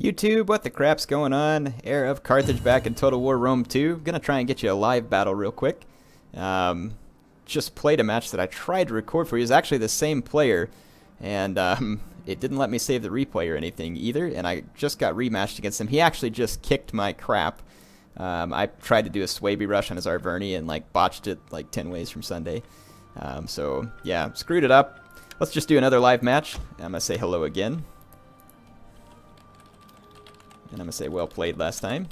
YouTube, what the crap's going on? Heir of Carthage back in Total War Rome 2. Gonna try and get you a live battle real quick. Just played a match that I tried to record for you. It was actually the same player, and it didn't let me save the replay or anything either, and I just got rematched against him. He actually just kicked my crap. I tried to do a Swaby rush on his Arverni and like botched it like 10 ways from Sunday. So yeah, screwed it up. Let's just do another live match. I'm gonna say hello again. And I'm going to say well played last time.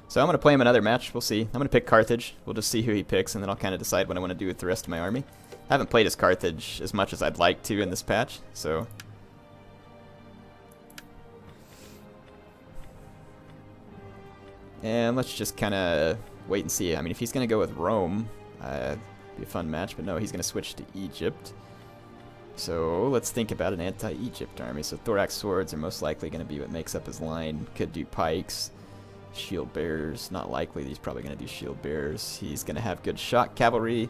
So I'm going to play him another match. We'll see. I'm going to pick Carthage. We'll just see who he picks, and then I'll kind of decide what I want to do with the rest of my army. I haven't played as Carthage as much as I'd like to in this patch, so... And let's just kind of wait and see. I mean, if he's going to go with Rome... be a fun match, but no, he's going to switch to Egypt. So let's think about an anti-Egypt army. So thorax swords are most likely going to be what makes up his line. Could do pikes, shield bearers, not likely. He's probably going to do shield bearers. He's going to have good shock cavalry,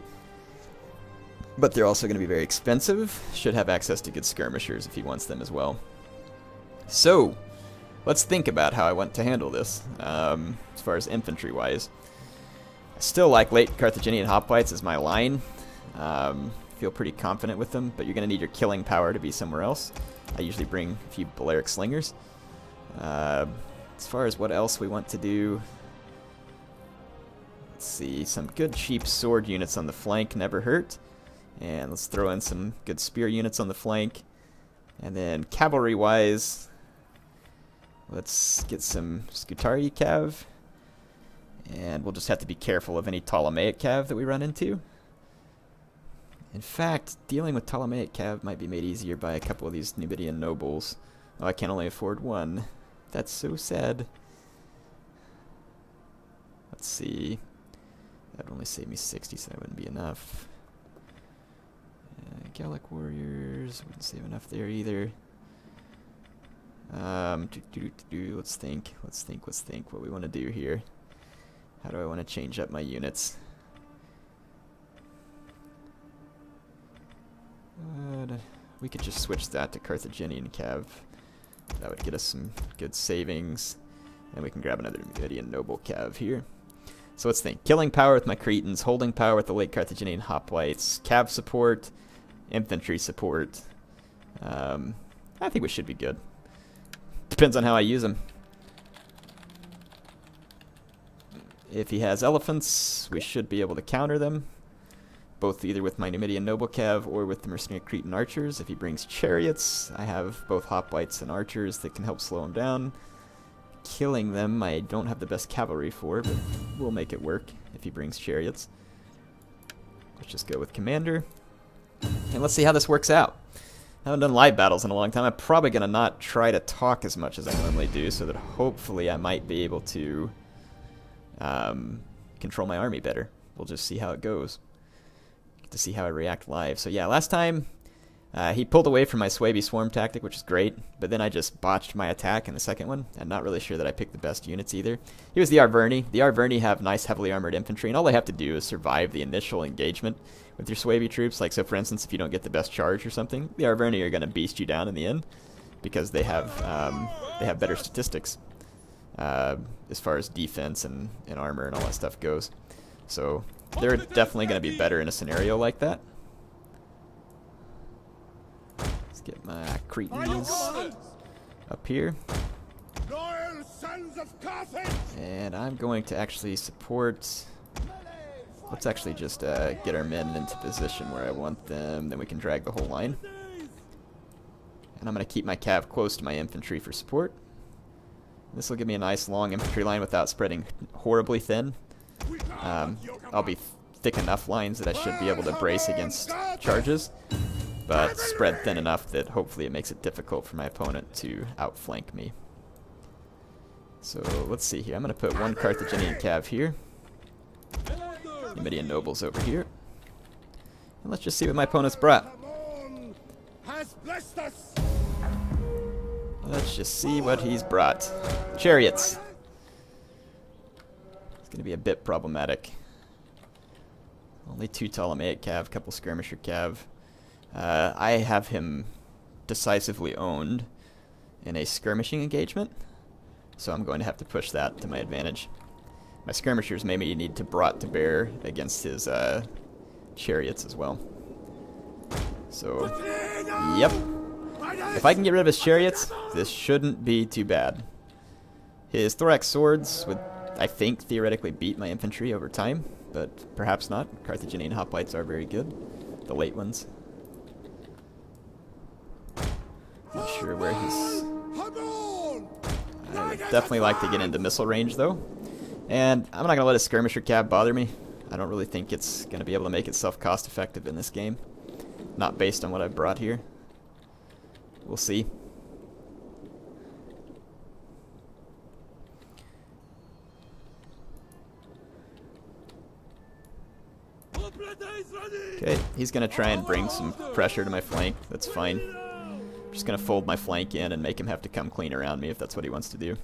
but they're also going to be very expensive. Should have access to good skirmishers if he wants them as well. So let's think about how I want to handle this as far as infantry wise. I still like late Carthaginian hoplites as my line. Feel pretty confident with them, but you're going to need your killing power to be somewhere else. I usually bring a few Balearic slingers. As far as what else we want to do, let's see, some good cheap sword units on the flank never hurt. And let's throw in some good spear units on the flank. And then cavalry-wise, let's get some Scutari cav. And we'll just have to be careful of any Ptolemaic cav that we run into. In fact, dealing with Ptolemaic cav might be made easier by a couple of these Numidian nobles. Oh, I can only afford one. That's so sad. Let's see. That would only save me 60, so that wouldn't be enough. Gallic warriors wouldn't save enough there either. Let's think what we want to do here. How do I want to change up my units? We could just switch that to Carthaginian cav. That would get us some good savings. And we can grab another Numidian noble cav here. So let's think. Killing power with my Cretans, holding power with the late Carthaginian hoplites, cav support, infantry support. I think we should be good. Depends on how I use them. If he has elephants, we should be able to counter them, both either with my Numidian noble cav or with the mercenary Cretan archers. If he brings chariots, I have both hoplites and archers that can help slow him down. Killing them, I don't have the best cavalry for, but we'll make it work if he brings chariots. Let's just go with commander, and let's see how this works out. I haven't done live battles in a long time. I'm probably going to not try to talk as much as I normally do, so that hopefully I might be able to control my army better. We'll just see how it goes. Get to see how I react live. So yeah, last time he pulled away from my Swaby swarm tactic, which is great, but then I just botched my attack in the second one. I'm not really sure that I picked the best units either. Here's the Arverni. The Arverni have nice heavily armored infantry, and all they have to do is survive the initial engagement with your Swaby troops. Like, so for instance, if you don't get the best charge or something, the Arverni are going to beast you down in the end because they have better statistics. As far as defense and armor and all that stuff goes. So they're definitely going to be better in a scenario like that. Let's get my Cretans up here. And I'm going to actually support... Let's actually just get our men into position where I want them, then we can drag the whole line. And I'm going to keep my cav close to my infantry for support. This will give me a nice long infantry line without spreading horribly thin. I'll be thick enough lines that I should be able to brace against charges, but spread thin enough that hopefully it makes it difficult for my opponent to outflank me. So let's see here. I'm going to put one Carthaginian cav here. Numidian nobles over here. And let's just see what my opponent's brought. Let's just see what he's brought. Chariots. It's going to be a bit problematic. Only 2 Ptolemaic cav, couple skirmisher cav. I have him decisively owned in a skirmishing engagement, so I'm going to have to push that to my advantage. My skirmishers maybe need to brought to bear against his chariots as well. So, yep. If I can get rid of his chariots, this shouldn't be too bad. His thorax swords would, I think, theoretically beat my infantry over time, but perhaps not. Carthaginian hoplites are very good, the late ones. Not sure where he's... I would definitely like to get into missile range, though. And I'm not going to let a skirmisher cav bother me. I don't really think it's going to be able to make itself cost-effective in this game. Not based on what I've brought here. We'll see. Okay, he's going to try and bring some pressure to my flank. That's fine. I'm just going to fold my flank in and make him have to come clean around me if that's what he wants to do.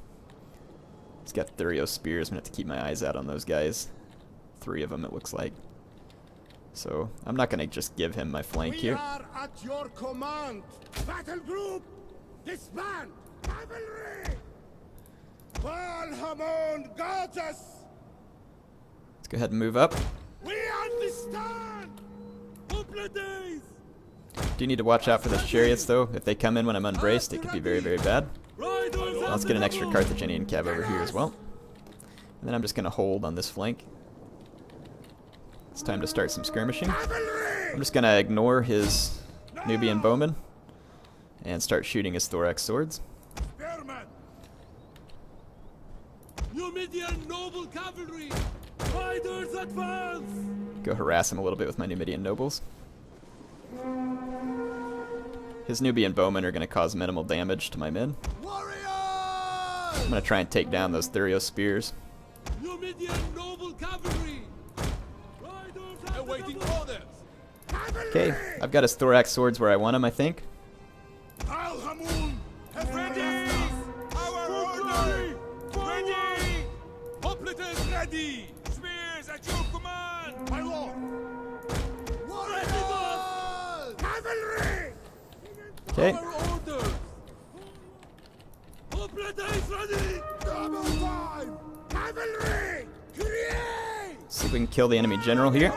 He's got Thurio spears. I'm going to have to keep my eyes out on those guys. 3 of them, it looks like. So, I'm not going to just give him my flank here. We are at your command. Battle group, disband. Cavalry. Valhamon guards us. Let's go ahead and move up. We understand. Days. Do need to watch out for those chariots, though. If they come in when I'm unbraced, it could be very, very bad. Let's get an extra Carthaginian cav over here as well. And then I'm just going to hold on this flank. It's time to start some skirmishing. I'm just going to ignore his Nubian bowmen and start shooting his thorax swords. Numidian noble cavalry, riders advance. Go harass him a little bit with my Numidian nobles. His Nubian bowmen are going to cause minimal damage to my men. I'm going to try and take down those Thurio spears. Numidian noble cavalry. Awaiting orders. Okay, I've got his thorax swords where I want him, I think. Alhamun has ready. Our order. Ready. Hoplites ready. Spears at your command. My lord. Warriors. Cavalry. Okay. Our orders. Hoplites ready. Double time. Cavalry. Create. See if we can kill the enemy general here.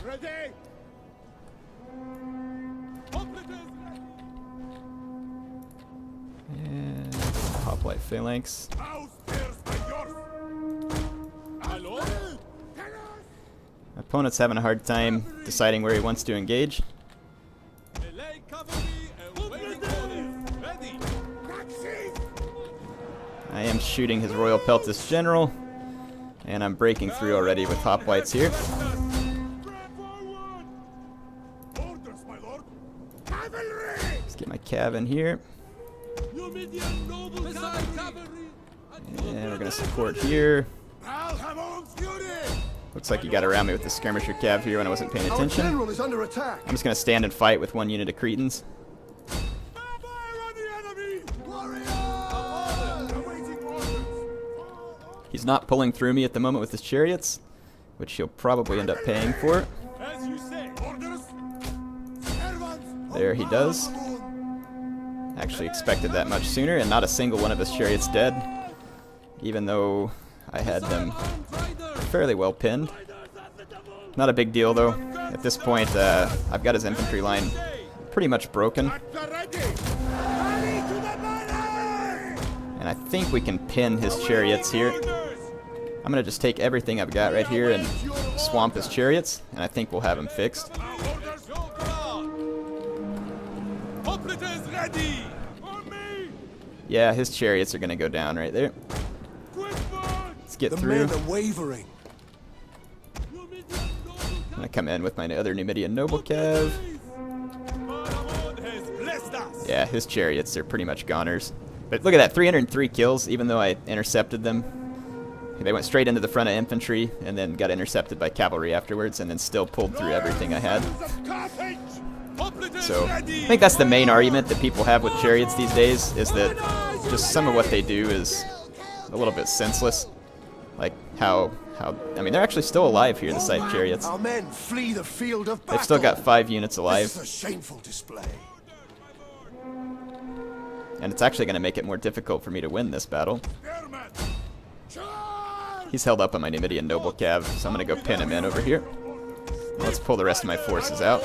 Ready. And hoplite phalanx. My opponent's having a hard time deciding where he wants to engage. I am shooting his Royal Peltis General, and I'm breaking through already with hoplites here. Let's get my cav in here. And we're going to support here. Looks like you got around me with the skirmisher cav here when I wasn't paying attention. I'm just going to stand and fight with one unit of Cretans. He's not pulling through me at the moment with his chariots, which he'll probably end up paying for. There he does. Actually expected that much sooner, and not a single one of his chariots dead, even though I had them fairly well pinned. Not a big deal, though. At this point, I've got his infantry line pretty much broken. And I think we can pin his chariots here. I'm going to just take everything I've got right here and swamp his chariots, and I think we'll have him fixed. Yeah, his chariots are going to go down right there. Let's get through. I'm going to come in with my other Numidian noble cav. Yeah, his chariots are pretty much goners. But look at that, 303 kills, even though I intercepted them. They went straight into the front of infantry, and then got intercepted by cavalry afterwards, and then still pulled through everything I had. So, I think that's the main argument that people have with chariots these days, is that just some of what they do is a little bit senseless. Like how I mean, they're actually still alive here, the Scythe Chariots. Our men flee the field of battle. They've still got 5 units alive. This is a shameful display. And it's actually going to make it more difficult for me to win this battle. He's held up on my Numidian Noble Cav, so I'm going to go pin him in over here. Let's pull the rest of my forces out.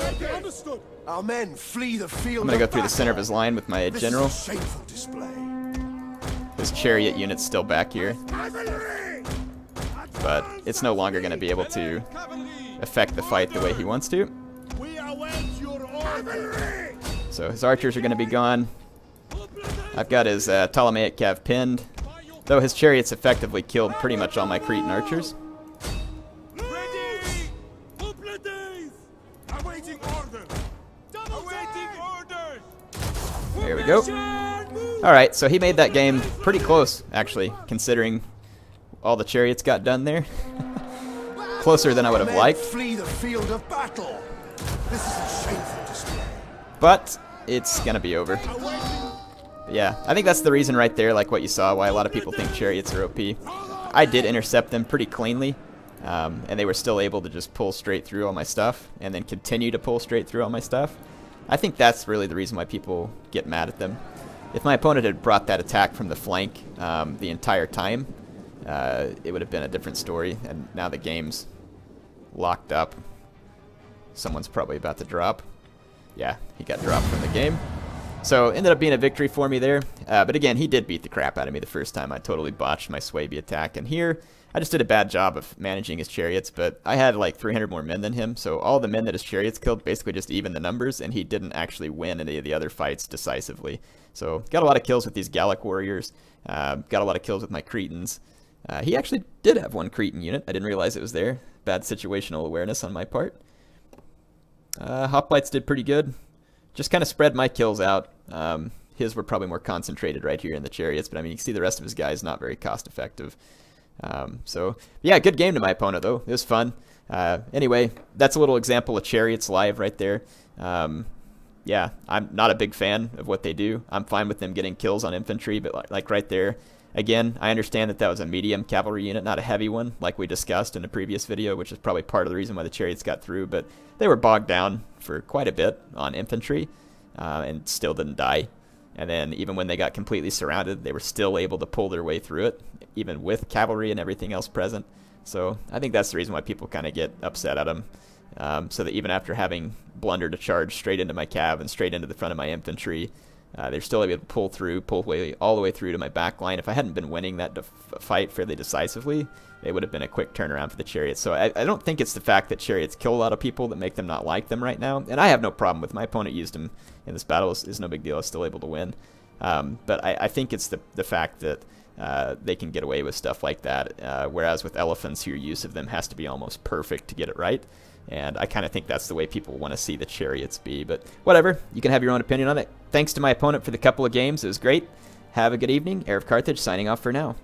Our men flee the field. I'm going to go through the center of his line with my general. This is a shameful display. His chariot unit's still back here. But it's no longer going to be able to affect the fight the way he wants to. So his archers are going to be gone. I've got his Ptolemaic Cav pinned, though his chariots effectively killed pretty much all my Cretan archers. There we go. Alright, so he made that game pretty close, actually, considering all the chariots got done there. Closer than I would have liked. Flee the field of battle. This is a shameful display. But it's gonna be over. Yeah, I think that's the reason right there, like what you saw, why a lot of people think chariots are OP. I did intercept them pretty cleanly, and they were still able to just pull straight through all my stuff, and then continue to pull straight through all my stuff. I think that's really the reason why people get mad at them. If my opponent had brought that attack from the flank the entire time, it would have been a different story, and now the game's locked up. Someone's probably about to drop. Yeah, he got dropped from the game. So ended up being a victory for me there. But again, he did beat the crap out of me the first time. I totally botched my Swaby attack. And here, I just did a bad job of managing his chariots, but I had like 300 more men than him, so all the men that his chariots killed basically just evened the numbers, and he didn't actually win any of the other fights decisively. So got a lot of kills with these Gallic warriors, got a lot of kills with my Cretans. He actually did have one Cretan unit. I didn't realize it was there. Bad situational awareness on my part. Hoplites did pretty good. Just kind of spread my kills out. His were probably more concentrated right here in the chariots, but I mean, you can see the rest of his guys not very cost effective. So yeah, good game to my opponent though. It was fun. Anyway, that's a little example of chariots live right there. Yeah, I'm not a big fan of what they do. I'm fine with them getting kills on infantry, but like right there, again, I understand that that was a medium cavalry unit, not a heavy one, like we discussed in a previous video, which is probably part of the reason why the chariots got through, but they were bogged down for quite a bit on infantry, and still didn't die. And then even when they got completely surrounded, they were still able to pull their way through it, even with cavalry and everything else present. So I think that's the reason why people kind of get upset at them. So that even after having blundered a charge straight into my cav and straight into the front of my infantry, they're still able to pull all the way through to my back line. If I hadn't been winning that fight fairly decisively, it would have been a quick turnaround for the chariots. So I don't think it's the fact that chariots kill a lot of people that make them not like them right now. And I have no problem with my opponent used them in this battle. Is no big deal. I was still able to win. But I think it's the fact that they can get away with stuff like that, whereas with elephants, your use of them has to be almost perfect to get it right. And I kind of think that's the way people want to see the chariots be. But whatever, you can have your own opinion on it. Thanks to my opponent for the couple of games. It was great. Have a good evening. HeirofCarthage signing off for now.